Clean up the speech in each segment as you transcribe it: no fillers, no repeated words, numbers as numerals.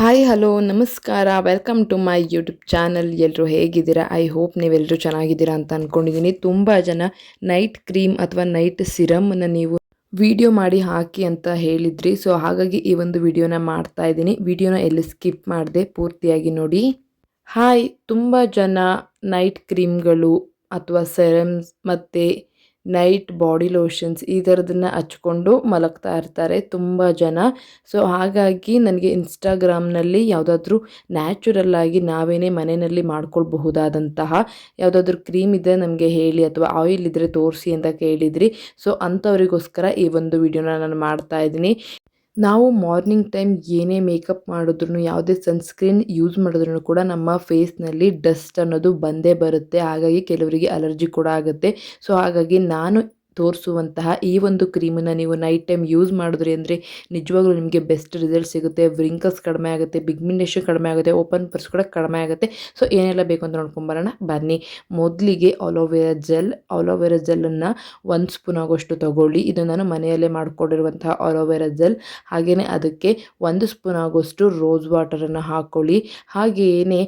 Hi hello ನಮಸ್ಕಾರ welcome to my YouTube channel. ಎಲ್ಲರೂ ಹೇಗಿದ್ದೀರಾ? ಐ ಹೋಪ್ ನೀವೆಲ್ಲರೂ ಚೆನ್ನಾಗಿದ್ದೀರಾ ಅಂತ ಅಂದ್ಕೊಂಡಿದ್ದೀನಿ. ತುಂಬ ಜನ ನೈಟ್ ಕ್ರೀಮ್ ಅಥವಾ ನೈಟ್ ಸಿರಮನ್ನು ನೀವು ವಿಡಿಯೋ ಮಾಡಿ ಹಾಕಿ ಅಂತ ಹೇಳಿದ್ರಿ. ಸೊ ಹಾಗಾಗಿ ಈ ಒಂದು ವಿಡಿಯೋನ ಮಾಡ್ತಾ ಇದ್ದೀನಿ. ವಿಡಿಯೋನ ಎಲ್ಲಿ ಸ್ಕಿಪ್ ಮಾಡದೆ ಪೂರ್ತಿಯಾಗಿ ನೋಡಿ. ಹಾಯ್, ತುಂಬ ಜನ ನೈಟ್ ಕ್ರೀಮ್ಗಳು ಅಥವಾ ಸೆರಮ್ಸ್ ಮತ್ತು ನೈಟ್ ಬಾಡಿ ಲೋಷನ್ಸ್ ಈ ಥರದನ್ನು ಹಚ್ಕೊಂಡು ಮಲಗ್ತಾ ಇರ್ತಾರೆ ತುಂಬ ಜನ. ಸೊ ಹಾಗಾಗಿ ನನಗೆ ಇನ್ಸ್ಟಾಗ್ರಾಮ್ನಲ್ಲಿ ಯಾವುದಾದ್ರೂ ನ್ಯಾಚುರಲ್ ಆಗಿ ನಾವೇನೇ ಮನೆಯಲ್ಲಿ ಮಾಡ್ಕೊಳ್ಬಹುದಾದಂತಹ ಯಾವುದಾದ್ರೂ ಕ್ರೀಮ್ ಇದ್ದರೆ ನಮಗೆ ಹೇಳಿ ಅಥವಾ ಆಯಿಲ್ ಇದ್ದರೆ ತೋರಿಸಿ ಅಂತ ಕೇಳಿದ್ರಿ. ಸೊ ಅಂಥವರಿಗೋಸ್ಕರ ಈ ಒಂದು ವಿಡಿಯೋನ ನಾನು ಮಾಡ್ತಾ ಇದ್ದೀನಿ. ನಾವು ಮಾರ್ನಿಂಗ್ ಟೈಮ್ ಏನೇ ಮೇಕಪ್ ಮಾಡಿದ್ರೂ ಯಾವುದೇ ಸನ್ಸ್ಕ್ರೀನ್ ಯೂಸ್ ಮಾಡಿದ್ರೂ ಕೂಡ ನಮ್ಮ ಫೇಸ್ನಲ್ಲಿ ಡಸ್ಟ್ ಅನ್ನೋದು ಬಂದೇ ಬರುತ್ತೆ. ಹಾಗಾಗಿ ಕೆಲವರಿಗೆ ಅಲರ್ಜಿ ಕೂಡ ಆಗುತ್ತೆ. ಸೊ ಹಾಗಾಗಿ ನಾನು ತೋರಿಸುವಂತಹ ಈ ಒಂದು ಕ್ರೀಮನ್ನು ನೀವು ನೈಟ್ ಟೈಮ್ ಯೂಸ್ ಮಾಡಿದ್ರಿ ಅಂದರೆ ನಿಜವಾಗ್ಲೂ ನಿಮಗೆ ಬೆಸ್ಟ್ ರಿಸಲ್ಟ್ ಸಿಗುತ್ತೆ. ವ್ರಿಂಕಲ್ಸ್ ಕಡಿಮೆ ಆಗುತ್ತೆ, ಪಿಗ್ಮೆಂಟೇಷನ್ ಕಡಿಮೆ ಆಗುತ್ತೆ, ಓಪನ್ ಪರ್ಸ್ ಕೂಡ ಕಡಿಮೆ ಆಗುತ್ತೆ. ಸೊ ಏನೆಲ್ಲ ಬೇಕು ಅಂತ ನೋಡ್ಕೊಂಬರೋಣ ಬನ್ನಿ. ಮೊದಲಿಗೆ ಅಲೋವೆರಾ ಜೆಲ್ಲನ್ನು 1 ಸ್ಪೂನ್ ಆಗೋಷ್ಟು ತಗೊಳ್ಳಿ. ಇದು ನಾನು ಮನೆಯಲ್ಲೇ ಮಾಡಿಕೊಂಡಿರುವಂತಹ ಅಲೋವೆರಾ ಜೆಲ್. ಹಾಗೆಯೇ ಅದಕ್ಕೆ 1 ಸ್ಪೂನ್ ಆಗೋಷ್ಟು ರೋಸ್ ವಾಟರನ್ನು ಹಾಕ್ಕೊಳ್ಳಿ. ಹಾಗೆಯೇ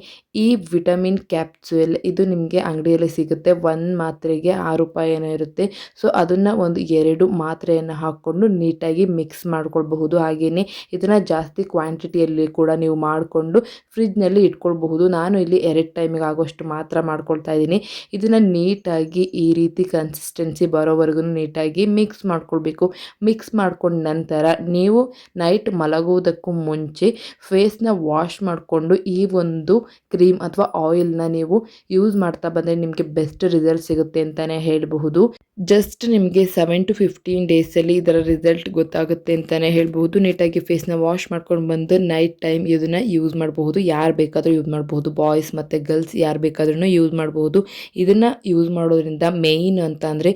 ಈ ವಿಟಮಿನ್ ಕ್ಯಾಪ್ಸೂಲ್ ಇದು ನಿಮಗೆ ಅಂಗಡಿಯಲ್ಲಿ ಸಿಗುತ್ತೆ. 1 ಮಾತ್ರೆಗೆ 6 ರೂಪಾಯಿ ಏನೋ ಇರುತ್ತೆ. ಸೊ ಅದನ್ನು ಒಂದು 2 ಮಾತ್ರೆಯನ್ನು ಹಾಕ್ಕೊಂಡು ನೀಟಾಗಿ ಮಿಕ್ಸ್ ಮಾಡ್ಕೊಳ್ಬಹುದು. ಹಾಗೆಯೇ ಇದನ್ನು ಜಾಸ್ತಿ ಕ್ವಾಂಟಿಟಿಯಲ್ಲಿ ಕೂಡ ನೀವು ಮಾಡಿಕೊಂಡು ಫ್ರಿಜ್ನಲ್ಲಿ ಇಟ್ಕೊಳ್ಬಹುದು. ನಾನು ಇಲ್ಲಿ 2 ಟೈಮಿಗೆ ಆಗೋಷ್ಟು ಮಾತ್ರ ಮಾಡ್ಕೊಳ್ತಾ ಇದ್ದೀನಿ. ಇದನ್ನು ನೀಟಾಗಿ ಈ ರೀತಿ ಕನ್ಸಿಸ್ಟೆನ್ಸಿ ಬರೋವರೆಗೂ ನೀಟಾಗಿ ಮಿಕ್ಸ್ ಮಾಡ್ಕೊಳ್ಬೇಕು. ಮಿಕ್ಸ್ ಮಾಡ್ಕೊಂಡ ನಂತರ ನೀವು ನೈಟ್ ಮಲಗುವುದಕ್ಕೂ ಮುಂಚೆ ಫೇಸ್ನ ವಾಶ್ ಮಾಡಿಕೊಂಡು ಈ ಒಂದು ಕ್ರೀಮ್ ಅಥವಾ ಆಯಿಲ್ನ ನೀವು ಯೂಸ್ ಮಾಡ್ತಾ ಬಂದರೆ ನಿಮಗೆ ಬೆಸ್ಟ್ ರಿಸಲ್ಟ್ ಸಿಗುತ್ತೆ ಅಂತಲೇ ಹೇಳಬಹುದು. ಜಸ್ಟ್ ನಿಮಗೆ 7 to 15 ಡೇಸಲ್ಲಿ ಇದರ ರಿಸಲ್ಟ್ ಗೊತ್ತಾಗುತ್ತೆ ಅಂತಲೇ ಹೇಳ್ಬಹುದು. ನೀಟಾಗಿ ಫೇಸ್ನ ವಾಶ್ ಮಾಡ್ಕೊಂಡು ಬಂದು ನೈಟ್ ಟೈಮ್ ಇದನ್ನು ಯೂಸ್ ಮಾಡಬಹುದು. ಯಾರು ಬೇಕಾದರೂ ಯೂಸ್ ಮಾಡಬಹುದು, ಬಾಯ್ಸ್ ಮತ್ತು ಗರ್ಲ್ಸ್ ಯಾರು ಬೇಕಾದ್ರೂ ಯೂಸ್ ಮಾಡಬಹುದು. ಇದನ್ನು ಯೂಸ್ ಮಾಡೋದ್ರಿಂದ ಮೇಯ್ನ್ ಅಂತ ಅಂದರೆ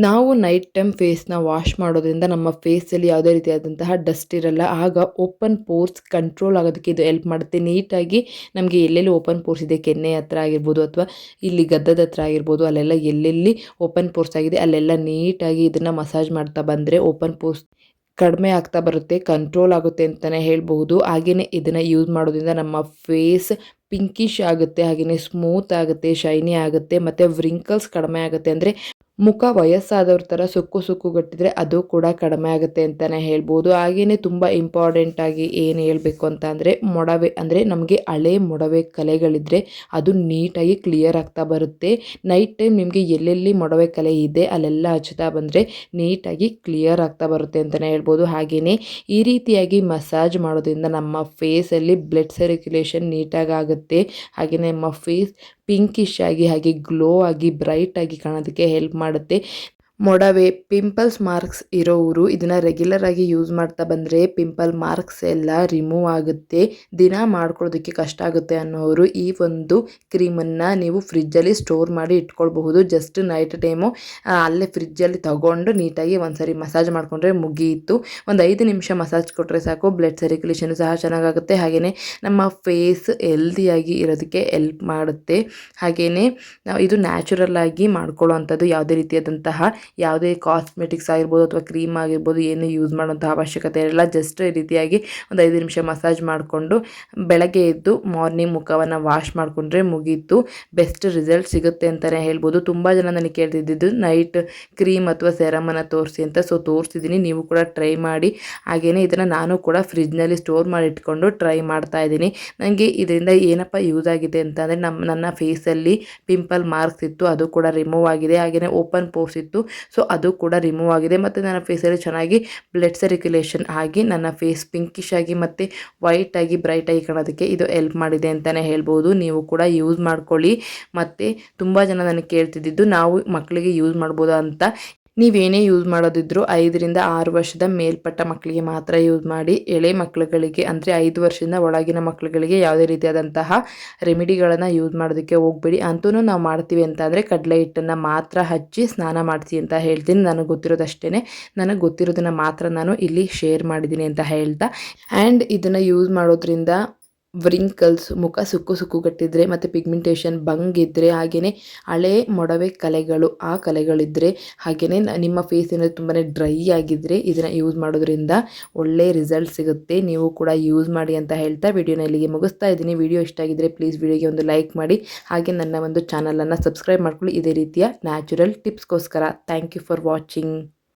ನಾವು ನೈಟ್ ಟೈಮ್ ಫೇಸ್ನ ವಾಶ್ ಮಾಡೋದ್ರಿಂದ ನಮ್ಮ ಫೇಸಲ್ಲಿ ಯಾವುದೇ ರೀತಿಯಾದಂತಹ ಡಸ್ಟ್ ಇರಲ್ಲ. ಆಗ ಓಪನ್ ಪೋರ್ಸ್ ಕಂಟ್ರೋಲ್ ಆಗೋದಕ್ಕೆ ಇದು ಹೆಲ್ಪ್ ಮಾಡುತ್ತೆ. ನೀಟಾಗಿ ನಮಗೆ ಎಲ್ಲೆಲ್ಲಿ ಓಪನ್ ಪೋರ್ಸ್ ಇದೆ, ಕೆನ್ನೆ ಹತ್ರ ಆಗಿರ್ಬೋದು ಅಥವಾ ಇಲ್ಲಿ ಗದ್ದದ ಹತ್ರ ಆಗಿರ್ಬೋದು, ಅಲ್ಲೆಲ್ಲ ಎಲ್ಲೆಲ್ಲಿ ಓಪನ್ ಪೋರ್ಸ್ ಆಗಿದೆ ಅಲ್ಲೆಲ್ಲ ನೀಟಾಗಿ ಇದನ್ನು ಮಸಾಜ್ ಮಾಡ್ತಾ ಬಂದರೆ ಓಪನ್ ಪೋರ್ಸ್ ಕಡಿಮೆ ಆಗ್ತಾ ಬರುತ್ತೆ, ಕಂಟ್ರೋಲ್ ಆಗುತ್ತೆ ಅಂತಲೇ ಹೇಳ್ಬಹುದು. ಹಾಗೆಯೇ ಇದನ್ನು ಯೂಸ್ ಮಾಡೋದ್ರಿಂದ ನಮ್ಮ ಫೇಸ್ ಪಿಂಕಿಶ್ ಆಗುತ್ತೆ, ಹಾಗೆಯೇ ಸ್ಮೂತ್ ಆಗುತ್ತೆ, ಶೈನಿ ಆಗುತ್ತೆ ಮತ್ತು ವ್ರಿಂಕಲ್ಸ್ ಕಡಿಮೆ ಆಗುತ್ತೆ. ಅಂದರೆ ಮುಖ ವಯಸ್ಸಾದವ್ರ ಥರ ಸುಕ್ಕು ಗಟ್ಟಿದ್ರೆ ಅದು ಕೂಡ ಕಡಿಮೆ ಆಗುತ್ತೆ ಅಂತಲೇ ಹೇಳ್ಬೋದು. ಹಾಗೆಯೇ ತುಂಬ ಇಂಪಾರ್ಟೆಂಟಾಗಿ ಏನು ಹೇಳಬೇಕು ಅಂತ ಅಂದರೆ ಮೊಡವೆ, ಅಂದರೆ ನಮಗೆ ಹಳೆ ಮೊಡವೆ ಕಲೆಗಳಿದ್ದರೆ ಅದು ನೀಟಾಗಿ ಕ್ಲಿಯರ್ ಆಗ್ತಾ ಬರುತ್ತೆ. ನೈಟ್ ಟೈಮ್ ನಿಮಗೆ ಎಲ್ಲೆಲ್ಲಿ ಮೊಡವೆ ಕಲೆ ಇದೆ ಅಲ್ಲೆಲ್ಲ ಹಚ್ತಾ ಬಂದರೆ ನೀಟಾಗಿ ಕ್ಲಿಯರ್ ಆಗ್ತಾ ಬರುತ್ತೆ ಅಂತಲೇ ಹೇಳ್ಬೋದು. ಹಾಗೆಯೇ ಈ ರೀತಿಯಾಗಿ ಮಸಾಜ್ ಮಾಡೋದ್ರಿಂದ ನಮ್ಮ ಫೇಸಲ್ಲಿ ಬ್ಲಡ್ ಸರ್ಕ್ಯುಲೇಷನ್ ನೀಟಾಗಿ ಆಗುತ್ತೆ. ಹಾಗೆಯೇ ನಮ್ಮ ಫೇಸ್ ಪಿಂಕಿಶ್ ಆಗಿ ಹಾಗೆ ಗ್ಲೋ ಆಗಿ ಬ್ರೈಟ್ ಆಗಿ ಕಾಣೋದಕ್ಕೆ ಹೆಲ್ಪ್ ಮಾಡುತ್ತೆ. ಮೊಡವೆ, ಪಿಂಪಲ್ಸ್ ಮಾರ್ಕ್ಸ್ ಇರೋರು ಇದನ್ನು ರೆಗ್ಯುಲರ್ ಆಗಿ ಯೂಸ್ ಮಾಡ್ತಾ ಬಂದರೆ ಪಿಂಪಲ್ ಮಾರ್ಕ್ಸ್ ಎಲ್ಲ ರಿಮೂವ್ ಆಗುತ್ತೆ. ದಿನ ಮಾಡ್ಕೊಳ್ಳೋದಕ್ಕೆ ಕಷ್ಟ ಆಗುತ್ತೆ ಅನ್ನೋರು ಈ ಒಂದು ಕ್ರೀಮನ್ನು ನೀವು ಫ್ರಿಜ್ಜಲ್ಲಿ ಸ್ಟೋರ್ ಮಾಡಿ ಇಟ್ಕೊಳ್ಬಹುದು. ಜಸ್ಟ್ ನೈಟ್ ಟೈಮು ಅಲ್ಲೇ ಫ್ರಿಜ್ಜಲ್ಲಿ ತಗೊಂಡು ನೀಟಾಗಿ ಒಂದ್ಸರಿ ಮಸಾಜ್ ಮಾಡಿಕೊಂಡ್ರೆ ಮುಗಿಯಿತು. ಒಂದು 5 ನಿಮಿಷ ಮಸಾಜ್ ಕೊಟ್ಟರೆ ಸಾಕು, ಬ್ಲಡ್ ಸರ್ಕ್ಯುಲೇಷನ್ ಸಹ ಚೆನ್ನಾಗಾಗುತ್ತೆ. ಹಾಗೆಯೇ ನಮ್ಮ ಫೇಸ್ ಹೆಲ್ದಿಯಾಗಿ ಇರೋದಕ್ಕೆ ಹೆಲ್ಪ್ ಮಾಡುತ್ತೆ. ಹಾಗೆಯೇ ನಾವು ಇದು ನ್ಯಾಚುರಲ್ ಆಗಿ ಮಾಡ್ಕೊಳ್ಳೋ ಅಂಥದ್ದು, ಯಾವುದೇ ರೀತಿಯಾದಂತಹ ಯಾವುದೇ ಕಾಸ್ಮೆಟಿಕ್ಸ್ ಆಗಿರ್ಬೋದು ಅಥವಾ ಕ್ರೀಮ್ ಆಗಿರ್ಬೋದು ಏನು ಯೂಸ್ ಮಾಡೋಂಥ ಅವಶ್ಯಕತೆ ಇರಲ್ಲ. ಜಸ್ಟ್ ಈ ರೀತಿಯಾಗಿ ಒಂದು 5 ನಿಮಿಷ ಮಸಾಜ್ ಮಾಡಿಕೊಂಡು ಬೆಳಗ್ಗೆ ಎದ್ದು ಮಾರ್ನಿಂಗ್ ಮುಖವನ್ನು ವಾಶ್ ಮಾಡಿಕೊಂಡ್ರೆ ಮುಗೀತು, ಬೆಸ್ಟ್ ರಿಸಲ್ಟ್ ಸಿಗುತ್ತೆ ಅಂತಲೇ ಹೇಳ್ಬೋದು. ತುಂಬ ಜನ ನನಗೆ ಕೇಳ್ತಿದ್ದು ನೈಟ್ ಕ್ರೀಮ್ ಅಥವಾ ಸೆರಮನ್ನು ತೋರಿಸಿ ಅಂತ. ಸೊ ತೋರಿಸಿದ್ದೀನಿ, ನೀವು ಕೂಡ ಟ್ರೈ ಮಾಡಿ. ಹಾಗೆಯೇ ಇದನ್ನು ನಾನು ಕೂಡ ಫ್ರಿಜ್ನಲ್ಲಿ ಸ್ಟೋರ್ ಮಾಡಿ ಇಟ್ಕೊಂಡು ಟ್ರೈ ಮಾಡ್ತಾ ಇದ್ದೀನಿ. ನನಗೆ ಇದರಿಂದ ಏನಪ್ಪ ಯೂಸ್ ಆಗಿದೆ ಅಂತಂದರೆ ನನ್ನ ಫೇಸಲ್ಲಿ ಪಿಂಪಲ್ ಮಾರ್ಕ್ಸ್ ಇತ್ತು, ಅದು ಕೂಡ ರಿಮೂವ್ ಆಗಿದೆ. ಹಾಗೆಯೇ ಓಪನ್ ಪೋರ್ಸ್ ಇತ್ತು, ಸೊ ಅದು ಕೂಡ ರಿಮೂವ್ ಆಗಿದೆ. ಮತ್ತು ನನ್ನ ಫೇಸಲ್ಲಿ ಚೆನ್ನಾಗಿ ಬ್ಲಡ್ ಸರ್ಕ್ಯುಲೇಷನ್ ಆಗಿ ನನ್ನ ಫೇಸ್ ಪಿಂಕಿಶ್ ಆಗಿ ಮತ್ತು ವೈಟ್ ಆಗಿ ಬ್ರೈಟ್ ಆಗಿ ಕಾಣೋದಕ್ಕೆ ಇದು ಹೆಲ್ಪ್ ಮಾಡಿದೆ ಅಂತಲೇ ಹೇಳ್ಬೋದು. ನೀವು ಕೂಡ ಯೂಸ್ ಮಾಡ್ಕೊಳ್ಳಿ. ಮತ್ತು ತುಂಬ ಜನ ನನಗೆ ಕೇಳ್ತಿದ್ದು ನಾವು ಮಕ್ಕಳಿಗೆ ಯೂಸ್ ಮಾಡ್ಬೋದಾ ಅಂತ. ನೀವೇನೇ ಯೂಸ್ ಮಾಡೋದಿದ್ರು 5 ರಿಂದ 6 ವರ್ಷದ ಮೇಲ್ಪಟ್ಟ ಮಕ್ಕಳಿಗೆ ಮಾತ್ರ ಯೂಸ್ ಮಾಡಿ. ಎಳೆ ಮಕ್ಕಳುಗಳಿಗೆ ಅಂದರೆ 5 ವರ್ಷದಿಂದ ಒಳಗಿನ ಮಕ್ಕಳುಗಳಿಗೆ ಯಾವುದೇ ರೀತಿಯಾದಂತಹ ರೆಮಿಡಿಗಳನ್ನು ಯೂಸ್ ಮಾಡೋದಕ್ಕೆ ಹೋಗಬೇಡಿ. ಅಂತೂ ನಾವು ಮಾಡ್ತೀವಿ ಅಂತ ಅಂದರೆ ಕಡಲೆ ಹಿಟ್ಟನ್ನು ಮಾತ್ರ ಹಚ್ಚಿ ಸ್ನಾನ ಮಾಡಿಸಿ ಅಂತ ಹೇಳ್ತೀನಿ. ನನಗೆ ಗೊತ್ತಿರೋದಷ್ಟೇ, ನನಗೆ ಗೊತ್ತಿರೋದನ್ನು ಮಾತ್ರ ನಾನು ಇಲ್ಲಿ ಶೇರ್ ಮಾಡಿದ್ದೀನಿ ಅಂತ ಹೇಳ್ತಾ. ಆ್ಯಂಡ್ ಇದನ್ನು ಯೂಸ್ ಮಾಡೋದ್ರಿಂದ ವ್ರಿಂಕಲ್ಸ್, ಮುಖ ಸುಕ್ಕುಗಟ್ಟಿದ್ರೆ ಮತ್ತು ಪಿಗ್ಮೆಂಟೇಷನ್ ಬಂಗಿದ್ರೆ, ಹಾಗೆಯೇ ಹಳೆ ಮೊಡವೆ ಕಲೆಗಳು ಆ ಕಲೆಗಳಿದ್ದರೆ, ಹಾಗೆಯೇ ನಿಮ್ಮ ಫೇಸ್ ಏನಾದರೂ ತುಂಬಾ ಡ್ರೈ ಆಗಿದ್ದರೆ ಇದನ್ನು ಯೂಸ್ ಮಾಡೋದ್ರಿಂದ ಒಳ್ಳೆ ರಿಸಲ್ಟ್ ಸಿಗುತ್ತೆ. ನೀವು ಕೂಡ ಯೂಸ್ ಮಾಡಿ ಅಂತ ಹೇಳ್ತಾ ವಿಡಿಯೋನ ಇಲ್ಲಿಗೆ ಮುಗಿಸ್ತಾ ಇದ್ದೀನಿ. ವಿಡಿಯೋ ಇಷ್ಟ ಆಗಿದ್ರೆ ಪ್ಲೀಸ್ ವಿಡಿಯೋಗೆ ಒಂದು ಲೈಕ್ ಮಾಡಿ, ಹಾಗೆ ನನ್ನ ಒಂದು ಚಾನಲನ್ನು ಸಬ್ಸ್ಕ್ರೈಬ್ ಮಾಡ್ಕೊಳ್ಳಿ ಇದೇ ರೀತಿಯ ನ್ಯಾಚುರಲ್ ಟಿಪ್ಸ್ಗೋಸ್ಕರ. Thank you for watching.